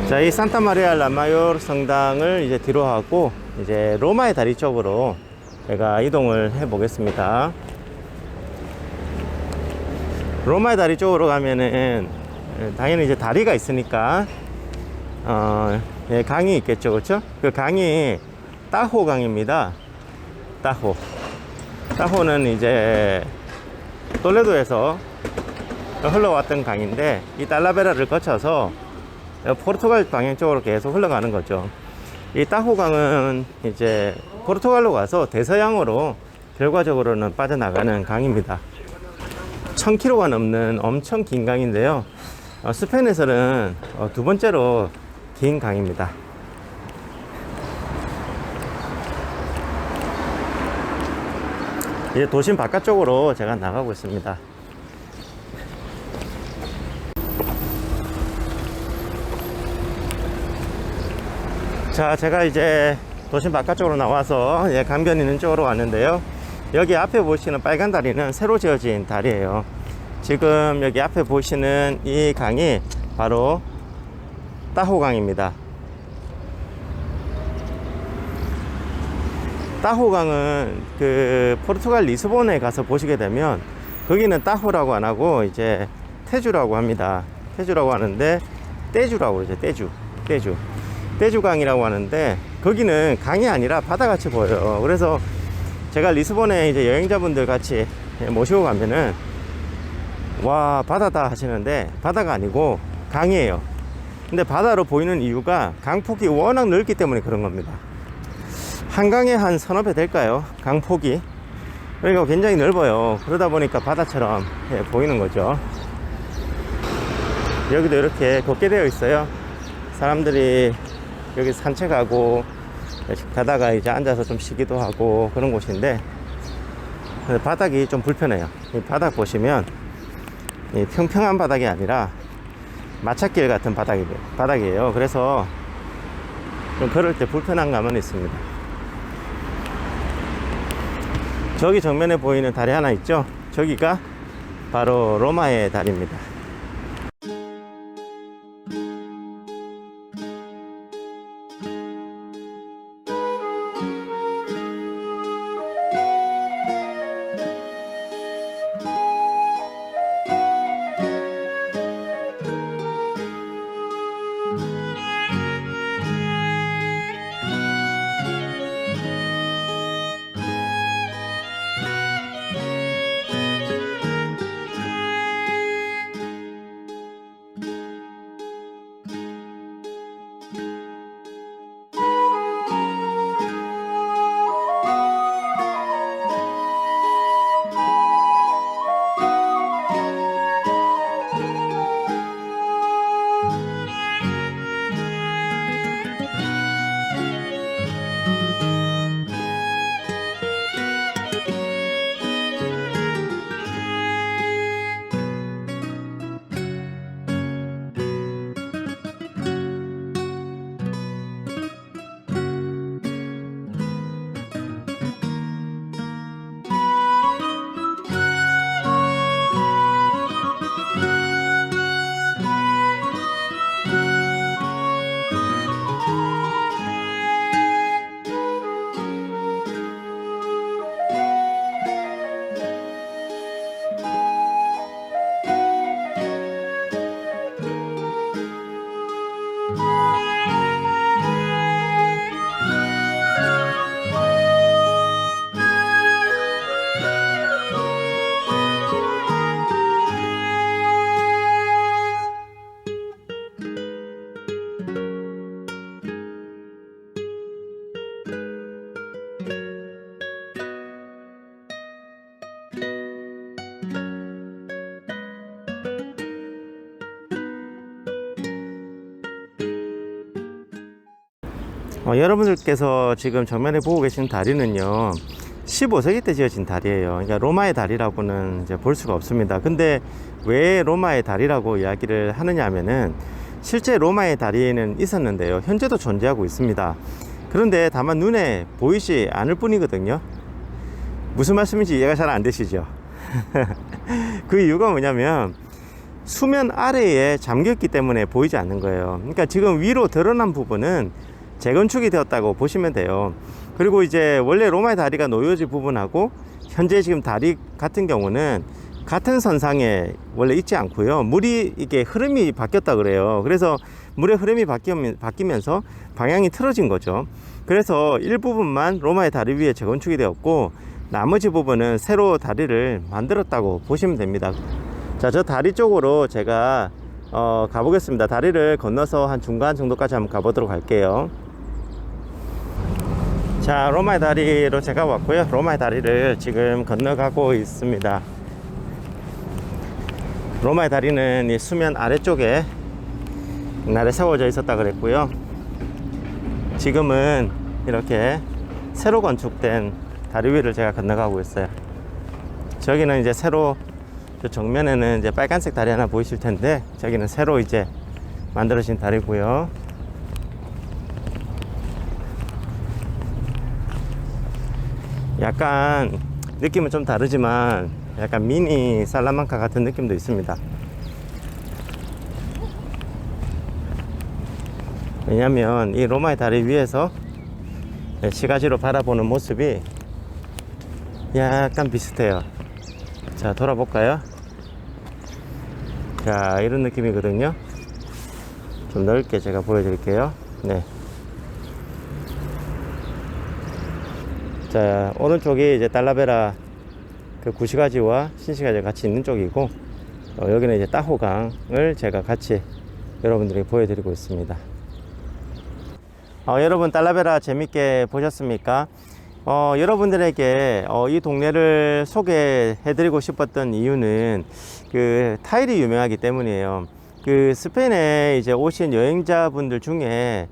자, 이 산타 마리아 라마요르 성당을 이제 뒤로 하고 이제 로마의 다리 쪽으로 제가 이동을 해 보겠습니다. 로마의 다리 쪽으로 가면은 당연히 이제 다리가 있으니까 예, 강이 있겠죠, 그렇죠? 그 강이 따호 강입니다. 따호는 이제 톨레도에서 흘러왔던 강인데 이 달라베라를 거쳐서 포르투갈 방향 쪽으로 계속 흘러가는 거죠. 이 따호 강은 이제 포르투갈로 가서 대서양으로 결과적으로는 빠져나가는 강입니다. 1000km가 넘는 엄청 긴 강인데요. 스페인에서는 두 번째로 긴 강입니다. 이제 도심 바깥쪽으로 제가 나가고 있습니다. 자, 제가 이제 도심 바깥쪽으로 나와서 강변 있는 쪽으로 왔는데요. 여기 앞에 보시는 빨간 다리는 새로 지어진 다리예요. 지금 여기 앞에 보시는 이 강이 바로 따호강입니다. 따호강은 그 포르투갈 리스본에 가서 보시게 되면 거기는 따호라고 안 하고 이제 테주라고 합니다. 테주라고 하는데 떼주라고 그러죠. 떼주강이라고 하는데 거기는 강이 아니라 바다같이 보여요. 그래서 제가 리스본에 이제 여행자분들 같이 모시고 가면은 와, 바다다 하시는데 바다가 아니고 강이에요. 근데 바다로 보이는 이유가 강폭이 워낙 넓기 때문에 그런 겁니다. 한강에 한 서너 배 될까요? 강폭이. 그러니까 굉장히 넓어요. 그러다 보니까 바다처럼 보이는 거죠. 여기도 이렇게 걷게 되어 있어요. 사람들이 여기 산책하고 가다가 이제 앉아서 좀 쉬기도 하고 그런 곳인데 바닥이 좀 불편해요. 이 바닥 보시면 이 평평한 바닥이 아니라 마찻길 같은 바닥이에요. 그래서 좀 걸을 때 불편한 감은 있습니다. 저기 정면에 보이는 다리 하나 있죠? 저기가 바로 로마의 다리입니다. 여러분들께서 지금 정면에 보고 계신 다리는요 15세기 때 지어진 다리예요. 그러니까 로마의 다리라고는 이제 볼 수가 없습니다. 근데 왜 로마의 다리라고 이야기를 하느냐 하면은 실제 로마의 다리에는 있었는데요, 현재도 존재하고 있습니다. 그런데 다만 눈에 보이지 않을 뿐이거든요. 무슨 말씀인지 이해가 잘 안 되시죠? 그 이유가 뭐냐면 수면 아래에 잠겼기 때문에 보이지 않는 거예요. 그러니까 지금 위로 드러난 부분은 재건축이 되었다고 보시면 돼요. 그리고 이제 원래 로마의 다리가 놓여진 부분하고 현재 지금 다리 같은 경우는 같은 선상에 원래 있지 않고요. 물이 이게 흐름이 바뀌었다 그래요. 그래서 물의 흐름이 바뀌면서 방향이 틀어진 거죠. 그래서 일부분만 로마의 다리 위에 재건축이 되었고, 나머지 부분은 새로 다리를 만들었다고 보시면 됩니다. 자, 저 다리 쪽으로 제가 가보겠습니다. 다리를 건너서 한 중간 정도까지 한번 가보도록 할게요. 자, 로마의 다리로 제가 왔고요. 로마의 다리를 지금 건너가고 있습니다. 로마의 다리는 이 수면 아래쪽에 옛날에 세워져 있었다 그랬고요. 지금은 이렇게 새로 건축된 다리 위를 제가 건너가고 있어요. 저기는 이제 새로, 저 정면에는 이제 빨간색 다리 하나 보이실 텐데, 저기는 새로 이제 만들어진 다리고요. 약간 느낌은 좀 다르지만 약간 미니 살라만카 같은 느낌도 있습니다. 왜냐면 이 로마의 다리 위에서 시가지로 바라보는 모습이 약간 비슷해요. 자, 돌아볼까요? 자, 이런 느낌이거든요. 좀 넓게 제가 보여드릴게요. 네. 자, 오른쪽이 이제 달라베라 그 구시가지와 신시가지가 같이 있는 쪽이고, 여기는 이제 따호강을 제가 같이 여러분들에게 보여드리고 있습니다. 여러분, 달라베라 재밌게 보셨습니까? 여러분들에게 이 동네를 소개해드리고 싶었던 이유는 그 타일이 유명하기 때문이에요. 그 스페인에 이제 오신 여행자분들 중에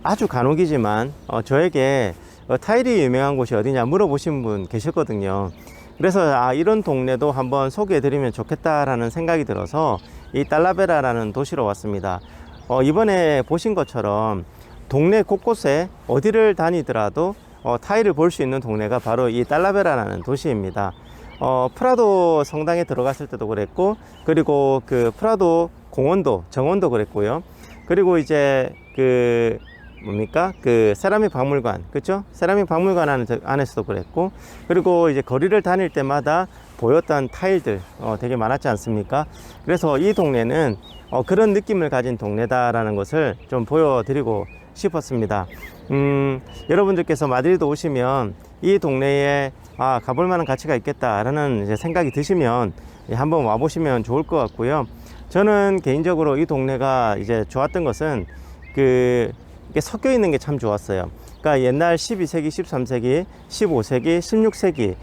아주 간혹이지만 저에게 타일이 유명한 곳이 어디냐 물어보신 분 계셨거든요. 그래서 이런 동네도 한번 소개해드리면 좋겠다라는 생각이 들어서 이 달라베라라는 도시로 왔습니다. 이번에 보신 것처럼 동네 곳곳에 어디를 다니더라도 타일을 볼 수 있는 동네가 바로 이 달라베라라는 도시입니다. 프라도 성당에 들어갔을 때도 그랬고, 그리고 그 프라도 공원도, 정원도 그랬고요. 그리고 이제 그 뭡니까? 그 세라믹 박물관, 그쵸? 세라믹 박물관 안에서도 그랬고, 그리고 이제 거리를 다닐 때마다 보였던 타일들 되게 많았지 않습니까? 그래서 이 동네는 그런 느낌을 가진 동네다라는 것을 좀 보여드리고 싶었습니다. 여러분들께서 마드리드 오시면 이 동네에 가볼 만한 가치가 있겠다라는 이제 생각이 드시면 한번 와보시면 좋을 것 같고요. 저는 개인적으로 이 동네가 이제 좋았던 것은 이게 섞여 있는 게 참 좋았어요. 그러니까 옛날 12세기, 13세기, 15세기, 16세기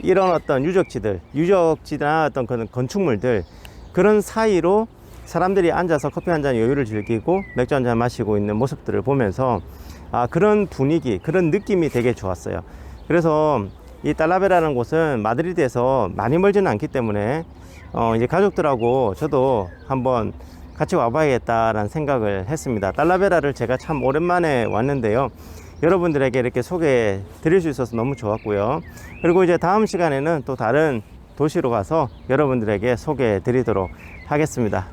이런 어떤 유적지나 어떤 그런 건축물들, 그런 사이로 사람들이 앉아서 커피 한 잔 여유를 즐기고 맥주 한 잔 마시고 있는 모습들을 보면서 그런 분위기, 그런 느낌이 되게 좋았어요. 그래서 이 달라베라는 곳은 마드리드에서 많이 멀지는 않기 때문에 이제 가족들하고 저도 한번 같이 와봐야겠다라는 생각을 했습니다. 달라베라를 제가 참 오랜만에 왔는데요. 여러분들에게 이렇게 소개해 드릴 수 있어서 너무 좋았고요. 그리고 이제 다음 시간에는 또 다른 도시로 가서 여러분들에게 소개해 드리도록 하겠습니다.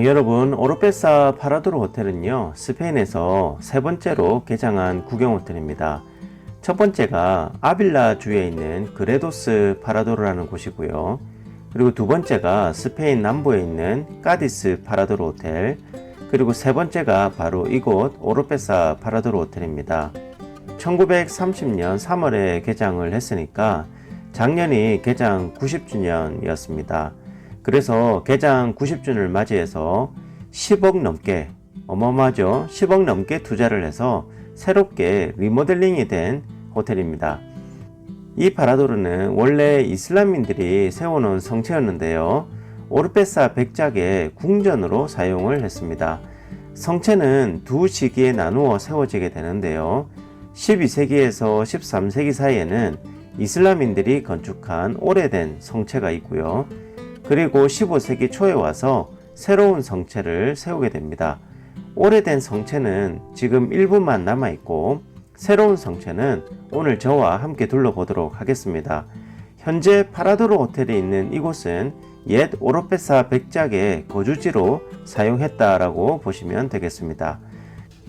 여러분, 오르페사 파라도르 호텔은요, 스페인에서 세 번째로 개장한 구경 호텔입니다. 첫 번째가 아빌라 주에 있는 그레도스 파라도르라는 곳이고요. 그리고 두 번째가 스페인 남부에 있는 까디스 파라도르 호텔, 그리고 세 번째가 바로 이곳 오르페사 파라도르 호텔입니다. 1930년 3월에 개장을 했으니까 작년이 개장 90주년이었습니다. 그래서 개장 90주년을 맞이해서 10억 넘게, 어마어마하죠? 10억 넘게 투자를 해서 새롭게 리모델링이 된 호텔입니다. 이 파라도르는 원래 이슬람인들이 세워놓은 성체였는데요. 오르페사 백작의 궁전으로 사용을 했습니다. 성체는 두 시기에 나누어 세워지게 되는데요. 12세기에서 13세기 사이에는 이슬람인들이 건축한 오래된 성체가 있고요. 그리고 15세기 초에 와서 새로운 성체를 세우게 됩니다. 오래된 성체는 지금 일부만 남아있고 새로운 성체는 오늘 저와 함께 둘러보도록 하겠습니다. 현재 파라도르 호텔이 있는 이곳은 옛 오르페사 백작의 거주지로 사용했다라고 보시면 되겠습니다.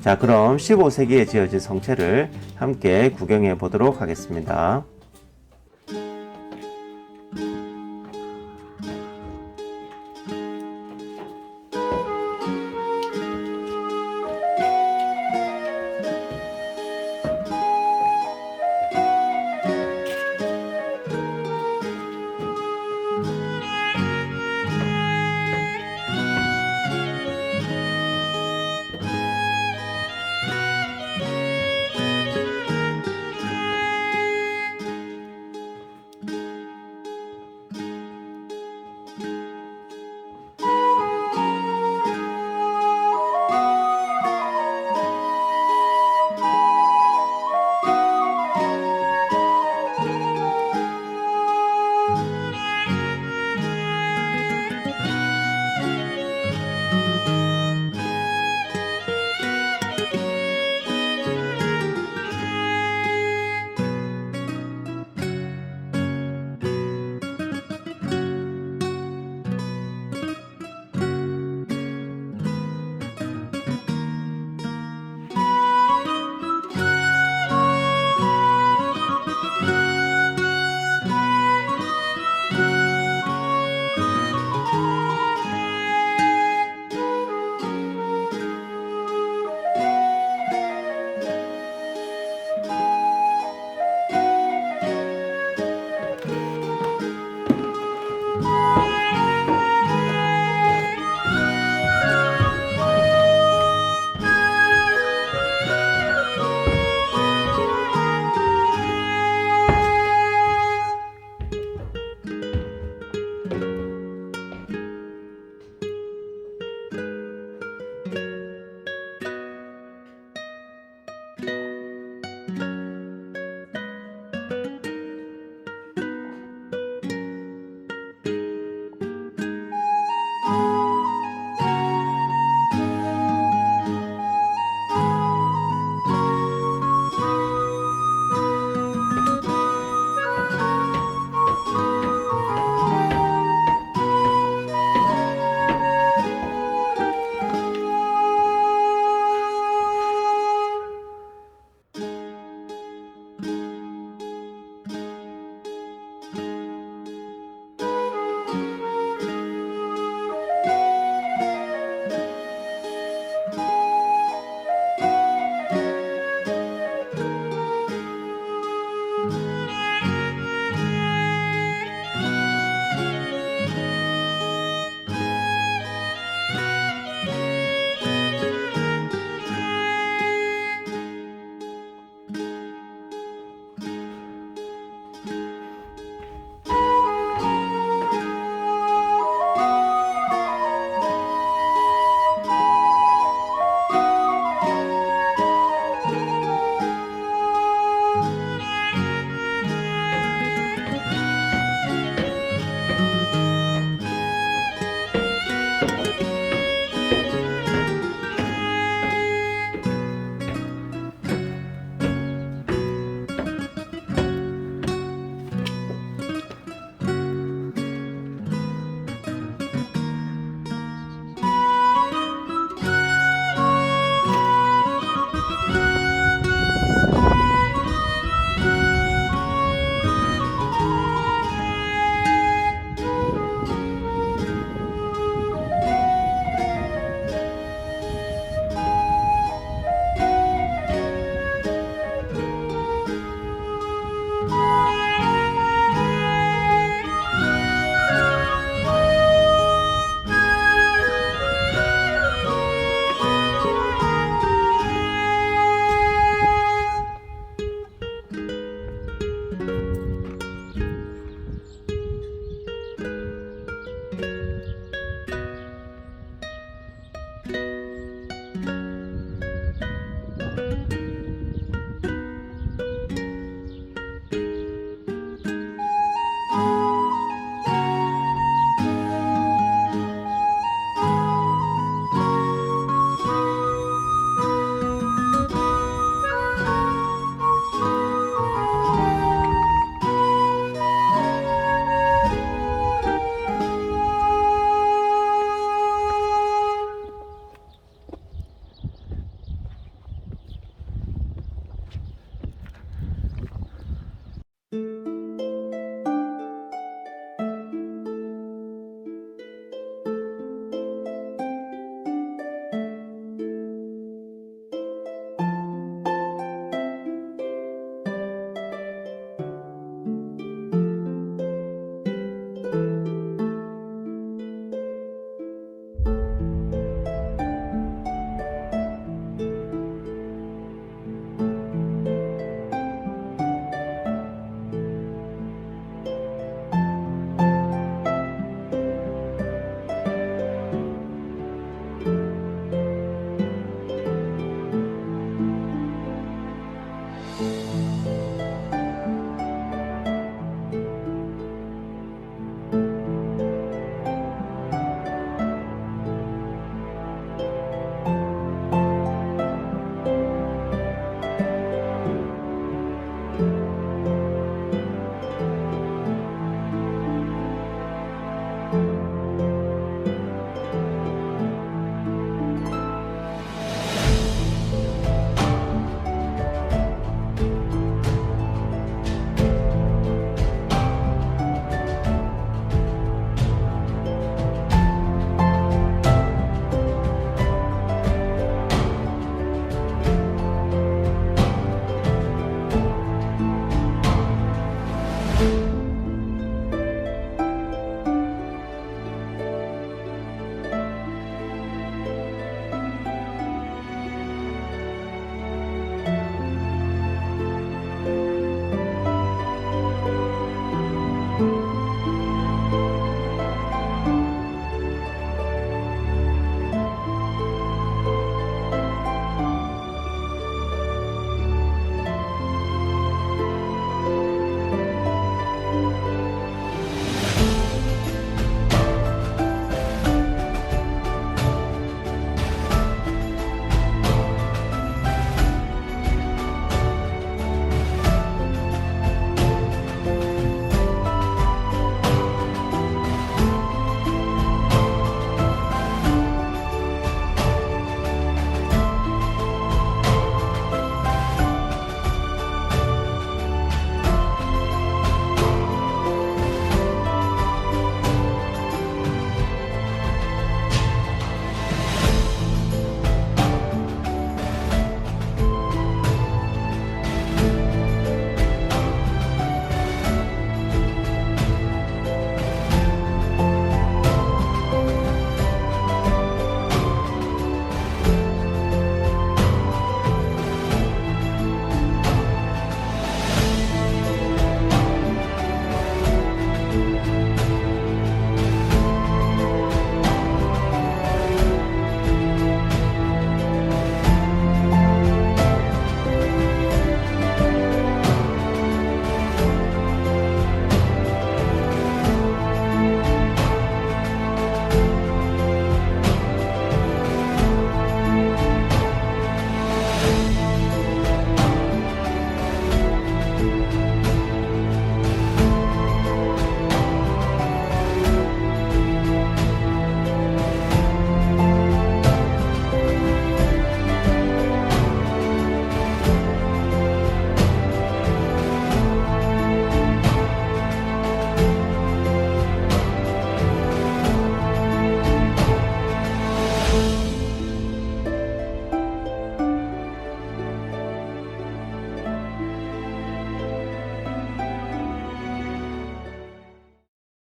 자, 그럼 15세기에 지어진 성체를 함께 구경해 보도록 하겠습니다.